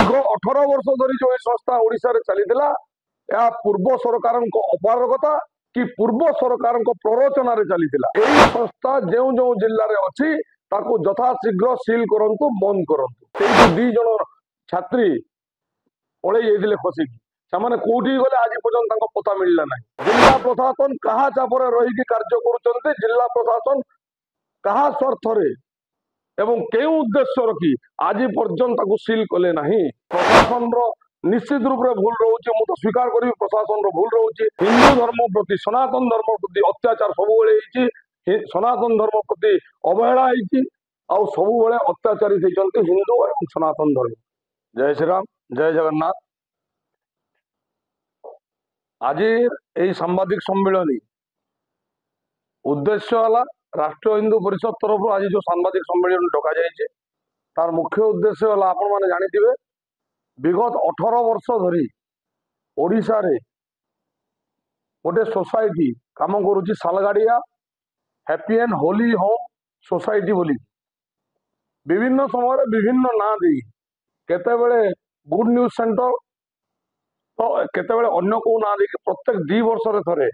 दीर्घ 18 वर्ष धरी जो संस्था ओडिशा रे चलीथिला या पूर्व सरकार अपारगता कि पूर्व सरकार प्ररोचन चलीथिला। एही संस्था जो जो जिल्ला रे अछि ताको यथाशीघ्र सील करंतु बंद करंतु। सेही दी जण छात्री पड़े जाइथिले खसिकी से कोठी गले आज पर्यंत पता मिलला ना। जिला प्रशासन कहा चापर रही कार्य करुचंते, जिला प्रशासन कहा स्वार्थ रे एवं केउ उद्देश्य रखी आज पर्यंत सील कले नहीं। प्रशासन निश्चित रूप से भूल रोचे, मु तो स्वीकार करी प्रशासन भूल रोचे। हिंदू धर्म प्रति सनातन धर्म प्रति अत्याचार सबुबले, सनातन धर्म प्रति अवहेला आउ सबुबले अत्याचारी हिंदू और सनातन धर्म। जय श्री राम, जय जगन्नाथ। आज यही सांबादिक सम्मेलन उद्देश्य है राष्ट्रीय हिंदू परिषद तरफ आज जो सांबादिक सम्मेलन डका जाइए तार मुख्य उद्देश्य है आपण मैंने जानिथिबे विगत 18 वर्ष धरी ओडिशा रे गोटे सोसाइटी काम करुच्ची Salgadia Happy and Holy Home Society बोली विभिन्न समय विभिन्न ना दे केतेबेले गुड न्यूज सेंटर तो केतेबेले अन्य को ना दे प्रत्येक 2 वर्ष रे थरे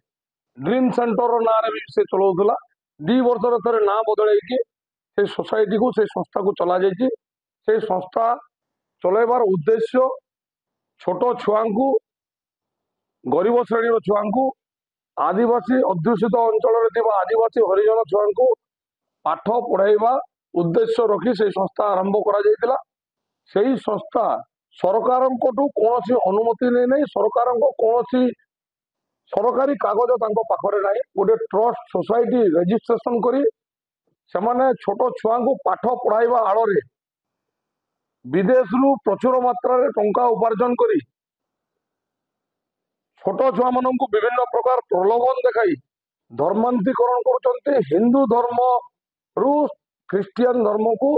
ड्रीम सेंटर ना रे भी से चलाउथला। 2 वर्ष रे थरे ना बदले से सोसाइटी को से संस्था को चला जाइए। से संस्था चलैबार उद्देश्य छोट छुआ को गरीब श्रेणी छुआ को आदिवासी अध्युषित अंचल आदिवासी हरिजन छुआ को पाठ पढ़ाइबा उद्देश्य रखी से संस्था आरंभ करा जायतिला। सेही संस्था सरकार कौन अनुमति नहीं, सरकार कौन सरकारी कागज पाखरे ना, गोटे ट्रस्ट सोसाइटी रेजिस्ट्रेशन करी से छोट छुआ को पाठ पढ़ाइबा आड़ रे विदेश रु प्रचुर मात्रा रे टंका उपार्जन करी छोट छुआ मान को विभिन्न प्रकार प्रलोभन देखाई धर्मांतरीकरण करुचंते। हिंदू धर्म रु ख्रिस्टियन धर्म को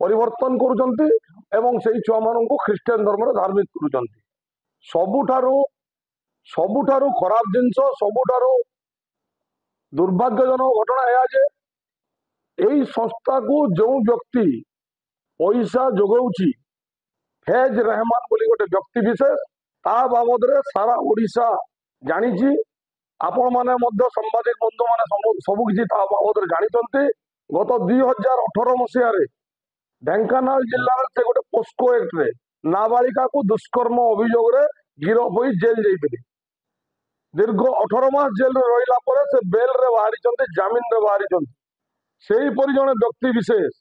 परिवर्तन करुचंते एवं से छुआ मान को ख्रिस्टियन धर्म रे धार्मिक करुचंते। सबुठारु खराब जिनस सबुठारु दुर्भाग्यजनक घटना है जे यही संस्था को जो व्यक्ति पैसा जोगाउची फैज रहमान बोली गोटे व्यक्ति विशेष ता बाबद रे सारा ओडिशा जानिची। आपण माने मध्य सांबादिक बंधु माने सबु किछि ता बाबद रे जानिचंते। गत 2018 मसीहा रे ढेंकानाल जिल्ला रे से गोटे पोस्को एक्ट रे नाबालिका को दुष्कर्म अभियोग रे गिरफ होई जेल जाइथिले। दीर्घ 18 मास जेल रे रहिला परे से बेल रे बाहरिचंते, जामिन रे बाहरिचंते। सेही परि जने व्यक्ति विशेष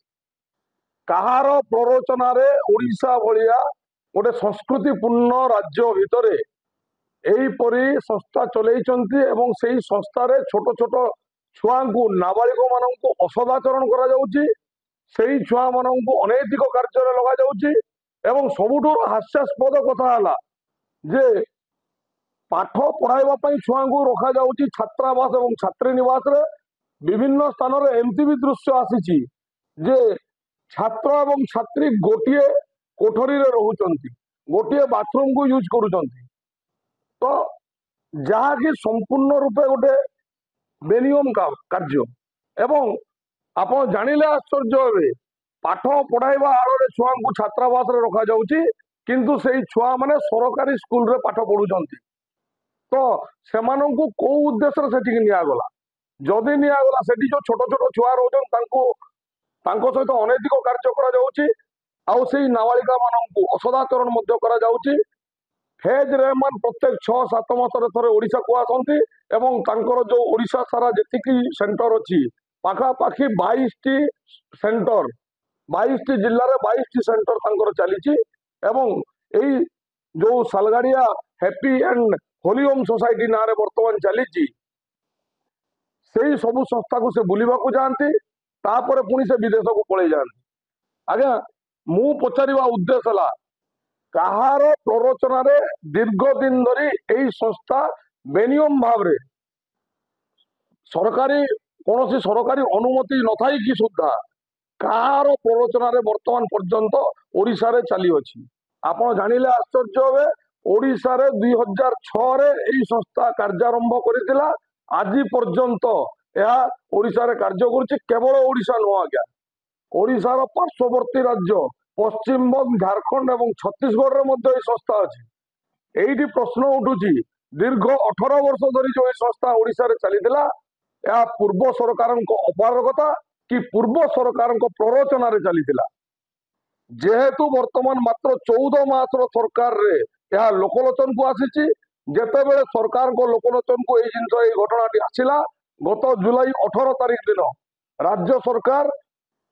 कहार प्ररोचना रे ओडिशा भलिया गोटे संस्कृतिपूर्ण राज्य भितरे एहीपरि संस्था चलैचंती एवं सेही संस्था रे छोट छोट छुआ को नाबालिक मान को असदाचरण करा जाउची। सेही छुआ मान को अनैतिक कार्य रे लगा जाउची एवं सबुठो हास्यास्पद कथा हला जे पाठ पढ़ाइबा पई छुआ को रखा जाउची छात्रावास एवं छात्री निवास रे। विभिन्न स्थान रे एमती भी दृश्य आसीची जे छात्र एवं छात्री गोटे कोठरी रे रहुचंती, गोटे बाथरूम को यूज करुचंती। तो जहा कि संपूर्ण रूपे गोटे बेनियम कार्य एवं आपण जानिले आश्चर्य हेबे पाठ पढ़ाइबा आड़े छुआ को छात्रावास रे रखा जाउची किंतु सेही छुआ माने सरकारी स्कूल रे पाठ पढ़ुचंती। तो सेमानंकु को उद्देश्य सेठी निया गला जदि निया गला सेठी जो छोट छोट छुआ रहउचन तांको सहित अनैतिक कार्य करा जाउची आउ सेही नाबालिका मानंकु असदाचरण मध्य करा जाउची। फैज रहमान प्रत्येक 6-7 मास रे थरे ओडिशा को आसंती एवं तांकर जो ओडिशा सारा जेतिकी सेंटर अछि पाखा पाखी 22 टी सेंटर 22 टी जिल्ला रे 22 टी सेंटर तांकर चलीची एवं एई जो Salgadia Happy and Holy Home Society ना रे वर्तमान चलीची सेही सबु संस्था को से बुलिबा को जानती तापर पुणी से विदेश को पड़े जाती। आज्ञा मु पचारिबा उद्देश्य हला कहार प्ररोचना रे दीर्घ दिन धरी एही संस्था बेनियम भाव रे सरकारी कौन सरकारी अनुमति न थाई कि सुद्धा कहार प्ररोचना रे वर्तमान पर्यंत ओडिशा रे चली अछि। आपण जानिले आश्चर्य हेबे ओडिशा रे 2006 रे एही संस्था कार्यारंभ करितिला। आज पर्यंत यह ओडिशा रे कार्य करुछि। केवल ओडिशा नुह आज्ञा ओडिशार पार्श्ववर्ती राज्य पश्चिमबंग झारखंड और छत्तीसगढ़ में संस्था अच्छी। यही प्रश्न उठुची दीर्घ 18 वर्ष धरी जो संस्था ओडिशा रे चलीथिला या पूर्व सरकार अपारगता कि पूर्व सरकार प्ररोचन चलीथिला। जेहेतु वर्तमान मात्र 14 मास सरकार रे यह लोकलोचन को आसी जेतेबेले सरकार को लोकलोचन को जिनस घटनाटी आसला गत जुलाई 18 तारीख दिन राज्य सरकार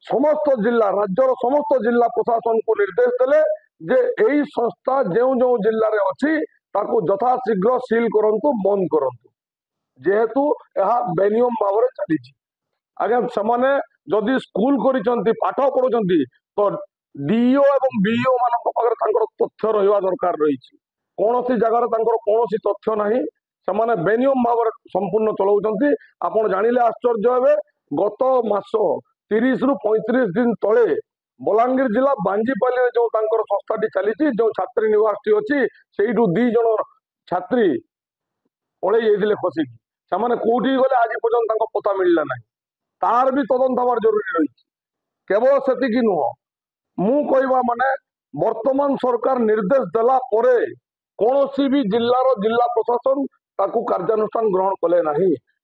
समस्त जिला राज्यर समस्त जिला प्रशासन को निर्देश देले जे यही संस्था जो जो जिले में अच्छी यथाशीघ्र सील करंतु बंद करंतु जेहेतु यह बेनियम भाव में चली। आज्ञा से जदि स्कूल करिसंती पाठ पढ़ुचंती तो डीओ और बीओ मान तथ्य रहा दरकार रही कौन सी जगार कौन तथ्य ना से बेनियम भाव संपूर्ण चलाउछंती। आपण जानिले आश्चर्य हेबे गत मास 30 रु 35 दिन तले बलांगीर जिला बांजीपाली जो संस्थाटी चली जो छात्री निवास अच्छी से 2 जन छात्री पड़े जाते खसिकी से कौटी गले आज पर्यटन पता मिलला ना तार भी तदंत हमार जरूरी रही। केवल से नुह मु कहवा माने वर्तमान सरकार निर्देश देला परे कौन भी जिलार जिला प्रशासन ताकू कार्यानुष्ठान ग्रहण कले ना।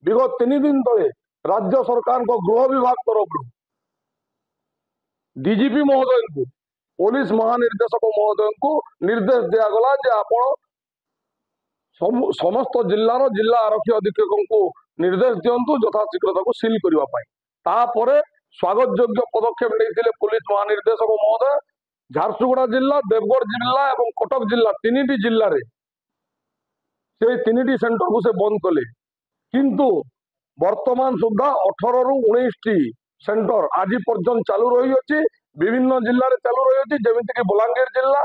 विगत 3 दिन तले राज्य सरकार गृह विभाग तरफ डीजीपी महोदय को पुलिस महानिर्देशक महोदय को निर्देश दिगला जे आपण समस्त जिलार जिला आरक्षी अधीक्षक को निर्देश दिंतु यथाशीघ्र सील करने स्वागत योग्य पदक्षेप नहीं पुलिस महानिर्देशक महोदय। झारसुगुड़ा जिला देवगढ़ जिला और कटक जिला 3टी जिले में से 3टी सेंटर को से बंद कले किंतु वर्तमान सुधा 18 रु 19 सेंटर आज पर्यटन चालू रही अच्छी विभिन्न जिले में चालू रही अच्छी जमीक बलांगीर जिला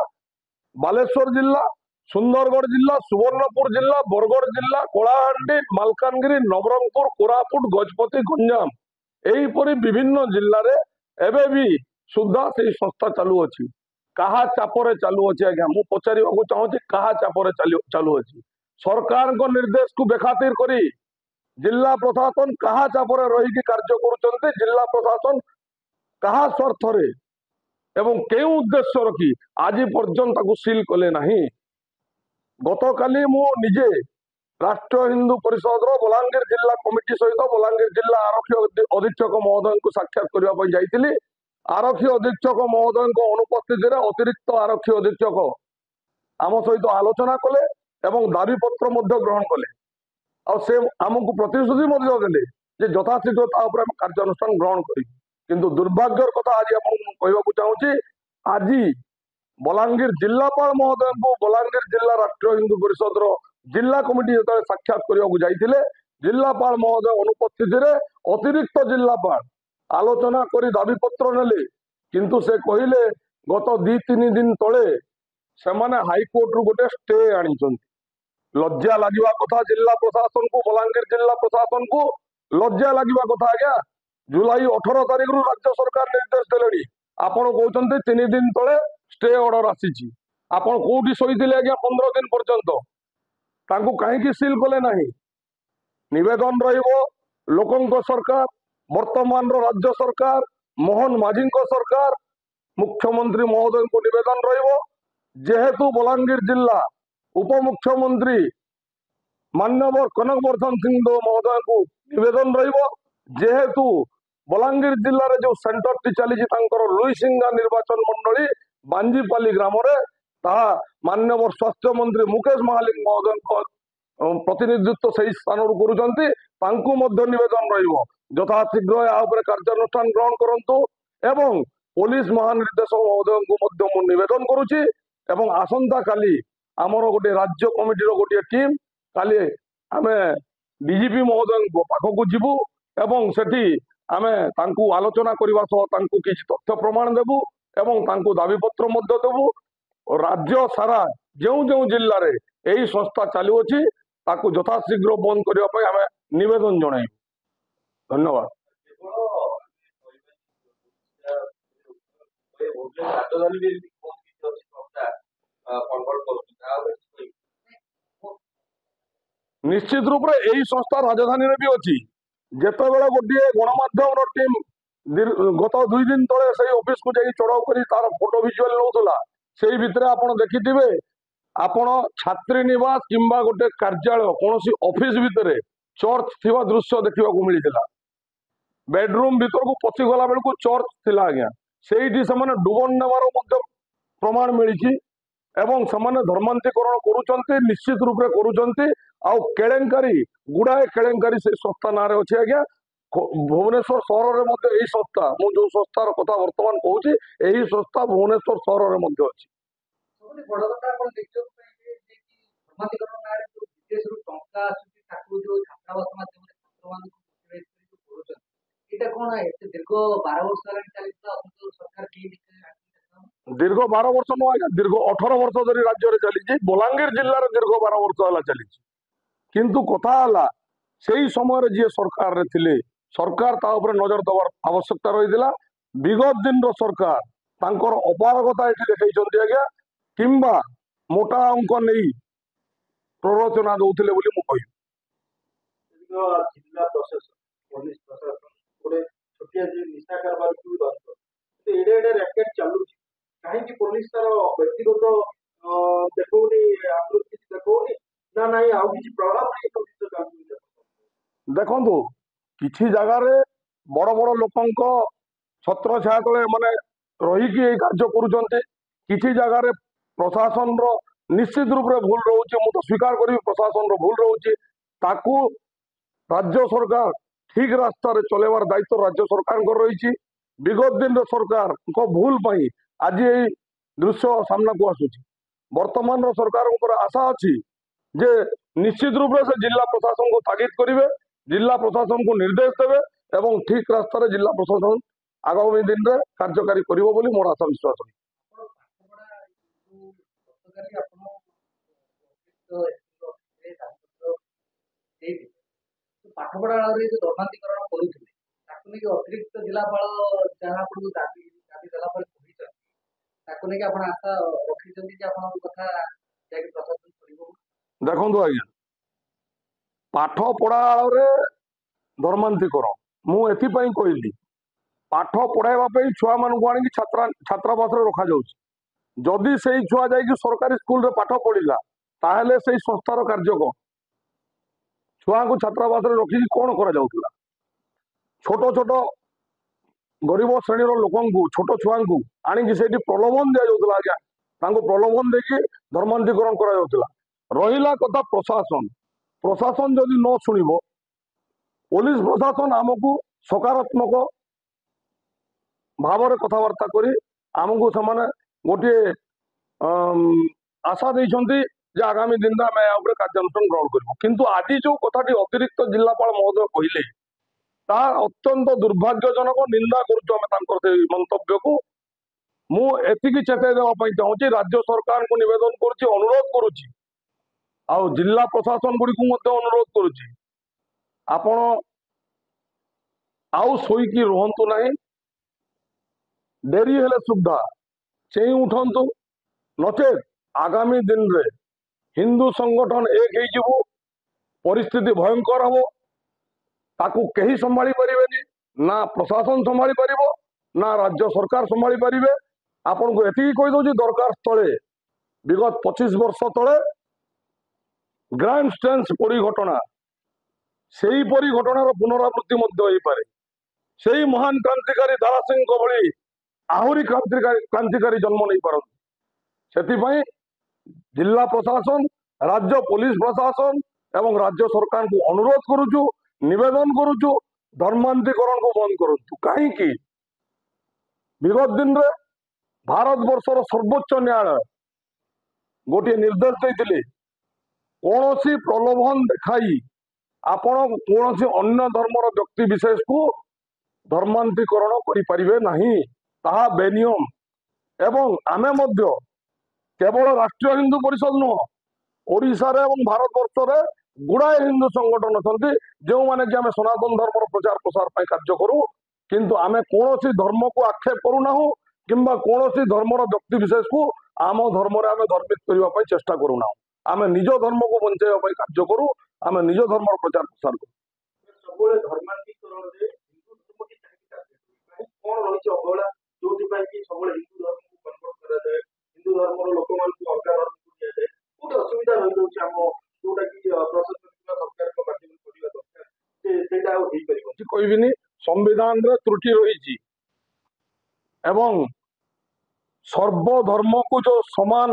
बालेश्वर जिला सुंदरगढ़ जिला सुवर्णपुर जिला बरगढ़ जिला कलाहांडी मालकानगिरी नवरंगपुर कोरापुट गजपति गंजाम यहीपरी विभिन्न जिले में एबे भी सुधा से संस्था चालू अच्छी कहा चापरे चालू अच्छी। आज्ञा मु पचार चाहूँगी कहा चापरे चालू अच्छी सरकार को निर्देश को बेखातिर करी जिला प्रशासन कहा चापरे रही कार्य करुचंते जिला प्रशासन कहा स्वार्थ रे एवं के उद्देश्य रखी आज पर्यंत सील कले नहीं। गत काली मु निजे राष्ट्रीय हिंदू परिषद बलांगीर जिला कमिटी सहित बलांगीर जिला आरक्षी अधीक्षक महोदय को साक्षात करने जाइली। आरक्षी अधीक्षक महोदय अनुपस्थित अतिरिक्त आरक्षी अधीक्षक आम सहित आलोचना कले एवं दाबी पत्र ग्रहण कले से आमको प्रतिश्रुति देले यथाशीघ्र कार्यानुष्ठान ग्रहण करी किंतु दुर्भाग्यर कथा आज आपको चाहूँगी आज बलांगीर जिलापाल महोदय को बलांगीर जिला राष्ट्रीय हिंदू परिषद जिला कमिटी जो साक्षात करने जिलापाल महोदय अनुपस्थित अतिरिक्त जिलापाल आलोचना करी दाबी पत्र नेले किंतु से कहले गत 2-3 दिन तले से हाईकोर्ट रु गोटे स्टे आनी लज्जा लगे कथा जिला प्रशासन को बलांगीर जिला प्रशासन को लज्जा लगे कथा। आज्ञा जुलाई 18 तारीख रु राज्य सरकार निर्देश देले आपण कहते 3 दिन तले स्टे ऑर्डर आसी आपण कोठी सोईथिले आज्ञा 15 दिन पर्यंत तांको कहीं सील कले नहीं। निवेदन रहिबो लोकंक सरकार वर्तमान राज्य सरकार मोहन माझी सरकार मुख्यमंत्री महोदय को निवेदन रहिबो जेहेतु बलांगीर जिला उपमुख्यमंत्री मान्यवर कनकवर्धन सिंह महोदय को निवेदन रहिबो जेहेतु बलांगीर जिले में जो सेंटर टी चली लुईसिंगा निर्वाचन मंडली बांजीपाली ग्राम मान्यवर स्वास्थ्य मंत्री मुकेश महालिक महोदय प्रतिनिधित्व से स्थान करुँच निवेदन रहिबो यथाशीघ्र या कार्यानुष्ठान ग्रहण करंतु एवं पुलिस महानिर्देशक महोदय को निवेदन करुच्ची एवं आसंता काली आमर गोटे राज्य कमिटी गोटे टीम काली आम डीजीपी महोदय पाखक जीवु एवं सेठी आमे तांकु आलोचना करने सह किसी तथ्य प्रमाण देबु एवं तांकु दाबी पत्र देबु राज्य सारा जो जो जिले में यही संस्था चालू अच्छी ताकु यथाशीघ्र बंद करने आम निवेदन जन। धन्यवाद। निश्चित रूप से यही संस्था राजधानी में भी अच्छी जेते बेले गोटे गणमाध्यम टीम गत 2 दिन तले से ऑफिस को जाई चढ़ाऊ करी तार फोटो विजुअल नौला से भितर आपण देखिथिबे आपण छात्री निवास किंबा गोटे कार्यालय कौन ऑफिस भितर चर्च थिबा दृश्य देखा मिलता बेडरूम भीतर को पशि गला बेलू चर्च थिला आज्ञा से डुबन नेबार प्रमाण मिली एवं से धर्मांतरीकरण करुँच निश्चित रूप से करुँच केलेंकारी गुड़ाए केलेंकारी से संस्था ना अच्छे आज्ञा भुवनेश्वर सहर में यही संस्था मु जो संस्थार कथा बर्तमान कहूँ यही संस्था भुवनेश्वर सहर में अच्छी ସବୁଠୁ ବଡ଼ କଥା ଆପଣ ଦେଖିବାକୁ ପାଇବେ ଯେ କି ଧର୍ମାଧିକରଣ ନାଁରେ ଯୋଉ ବିଦେଶରୁ ଟଙ୍କା ଆସୁଛି ତାକୁ ଯୋଉ ଛାତ୍ରାବାସ ମାଧ୍ୟମରେ ଛାତ୍ରମାନଙ୍କୁ ମୋଟିଭେଟ୍ କରି ଯୋଉ କରୁଛନ୍ତି ଏଇଟା କଣ ଏତେ ଦୀର୍ଘ 12 ବର୍ଷ ହେଲାଣି ଚାଲିଥିଲା ଅଥଚ ସରକାର କେହି दीर्घ 12 वर्ष नुह आज्ञा दीर्घ 18 वर्ष धरी राज्य चली बलांगीर जिलार दीर्घ 12 वर्ष है चली किंतु कथा है से समय जी सरकार रे थिले सरकार ता ऊपर नजर देवार आवश्यकता रही विगत दिन सरकार तांकर अपारगता ये देखते आज्ञा किंबा मोटा अंक नहीं प्ररोचना दौले बोली मु कहि जिला प्रशासन पुलिस प्रशासन गोटे छोटिया निशा कारबार को धरत एडे एडे रैकेट चलू कहीं पुलिस तार व्यक्तिगत देखौनी आगु किसी देखौनी ना ना आउ किसी प्रभाव नहीं देखो किसी जगार बड़ बड़ लोक छत्र छाया तले माने रहीकि कार्य करुँच किसी जगार प्रशासन निश्चित रूप से भूल रोचे मु तो स्वीकार करी प्रशासन भूल रोचे ताकू राज्य सरकार ठीक रास्ता चलेबार दायित्व राज्य सरकार रही विगत दिन सरकार भूल पाई आज यही दृश्य सामना को आसूची वर्तमान सरकार आशा अच्छी जे निश्चित रूप से जिला प्रशासन को तागिद करेंगे जिला प्रशासन को निर्देश देवे एवं ठीक रास्ता जिला प्रशासन आगामी दिन में कार्यकारी करिवो बोली मोर आशा विश्वास है पाठपढ़ा धर्मांतरीकरण करुले अतिरिक्त जिलापाल जहाँ आपको दाबी दाबी देला आशा रखी कथा प्रशासन देखो आज्ञा पाठ पढ़ा धर्मांतरीकरण मुझे कहली पाठ पढ़ाइबा छुआ मानू आनी छात्रावास रखा जाउछि जदि से छुआ जाकि सरकारी स्कूल रे पाठ पढ़िला ताहले से संस्थार कार्य कौन छुआ को छात्रावास रखिक कौन करा जाउथला छोट छोट गरीब श्रेणी लोक छोट छुआ को आनिक से प्रलोभन दि जाउथला आज्ञा तांको प्रलोभन देकी धर्मांतरीकरण करा जाउथला रहिला कथा प्रशासन प्रशासन जदि न शुणिबो पुलिस प्रशासन आमको सकारात्मक भाव कथबार्ता करी आमको से गोटे आशा देइछंती जे आगामी दिन में आम कार्यानुष्ठान ग्रहण करूँ किंतु आज जो कथाटी अतिरिक्त जिलापाल महोदय कहले ता अत्यंत दुर्भाग्यजनक निंदा करुँ मंतव्य को मुझे चेताई देवाई चाहूँगी राज्य सरकार को निवेदन करुँच अनुरोध करुँच आउ जिला प्रशासन गुड़ी को अनुरोध करुँच आपण आउ शोईकी रुहतु ना डेरी हेले सुधा चेई उठंतु नचेत आगामी दिन रे हिंदू संगठन एक हो परिस्थिति भयंकर हम ताकू कहीं संभाली पारिबेनी ना प्रशासन संभाली पारिबो ना राज्य सरकार संभाली पारिबे आपन को एति कहि दउची दरकार स्थले विगत 25 वर्ष तले ग्रांड स्टेन्स पड़ी घटना से ही परी घटनार पुनरावृत्ति मध्य होई पारे से महान क्रांतिकारी दारा सिंह भली आहरी क्रांतिकारी जन्म नहीं पारती से जिला प्रशासन राज्य पुलिस प्रशासन एवं राज्य सरकार को अनुरोध करुचु निवेदन करुचु धर्मांतरीकरण को बंद करूँ कहीं विगत दिन रे भारत वर्षर सर्वोच्च न्यायालय गोटे निर्देश देते कौन सी प्रलोभन देखाई आपण कौन अन्य धर्मर व्यक्ति विशेष को धर्मांतरीकरण करें नहीं ताहा बेनियम एवं आमे मध्य केवल राष्ट्रीय हिंदू परिषद नुह ओडिशा रे एवं भारत वर्ष रे गुड़ाए हिंदू संगठन अच्छा जो मैंने कि आम सनातन धर्म प्रचार प्रसार पर कार्य करूँ किंतु आम कौन धर्म को आक्षेप करूना किंबा कौन धर्मर व्यक्ति विशेष को आम धर्म आम धर्मित करने चेष्टा करूना आम निज धर्म को बचाई कार्य करूँ आम निज धर्म प्रचार प्रसार करूँ କଣ ରହିଛି ଅବହେଳା ଯୋଉଥିପାଇଁ କି ସବୁବେଳେ ହିନ୍ଦୁ ଧର୍ମକୁ କନଭର୍ଟ କରାଯାଏ, ହିନ୍ଦୁ ଧର୍ମର ଲୋକମାନଙ୍କୁ ଅଲଗା ଧର୍ମକୁ ଦିଆଯାଏ, କୋଉଠି ଅସୁବିଧା ରହିଯାଉଛି ଆମ ଯୋଉଟା କି ପ୍ରଶାସନ କିମ୍ବା ସରକାରଙ୍କ ମାଧ୍ୟମରେ କରିବା ଦରକାର, ସେଇଟା ଆଉ ହେଇପାରିବନି। କିଛି କହିବିନି, ସମ୍ବିଧାନରେ ତ୍ରୁଟି ରହିଛି ଏବଂ ସର୍ବଧର୍ମକୁ ଯୋଉ ସମାନ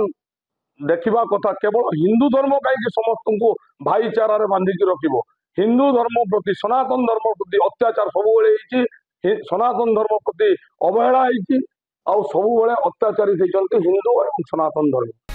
ଦେଖିବା କଥା, କେବଳ ହିନ୍ଦୁ ଧର୍ମ କାହିଁକି ସମସ୍ତଙ୍କୁ ଭାଇଚାରାରେ ବାନ୍ଧିକି ରଖିବ? ହିନ୍ଦୁ ଧର୍ମ ପ୍ରତି, ସନାତନ ଧର୍ମ ପ୍ରତି ଅତ୍ୟାଚାର ସବୁବେଳେ ହେଇଛି, ସନାତନ ଧର୍ମ ପ୍ରତି ଅବହେଳା ହେଇଛି, ଆଉ ସବୁବେଳେ ଅତ୍ୟାଚାରିତ ହେଇଛନ୍ତି ହିନ୍ଦୁ ଏବଂ ସନାତନ ଧର୍ମ।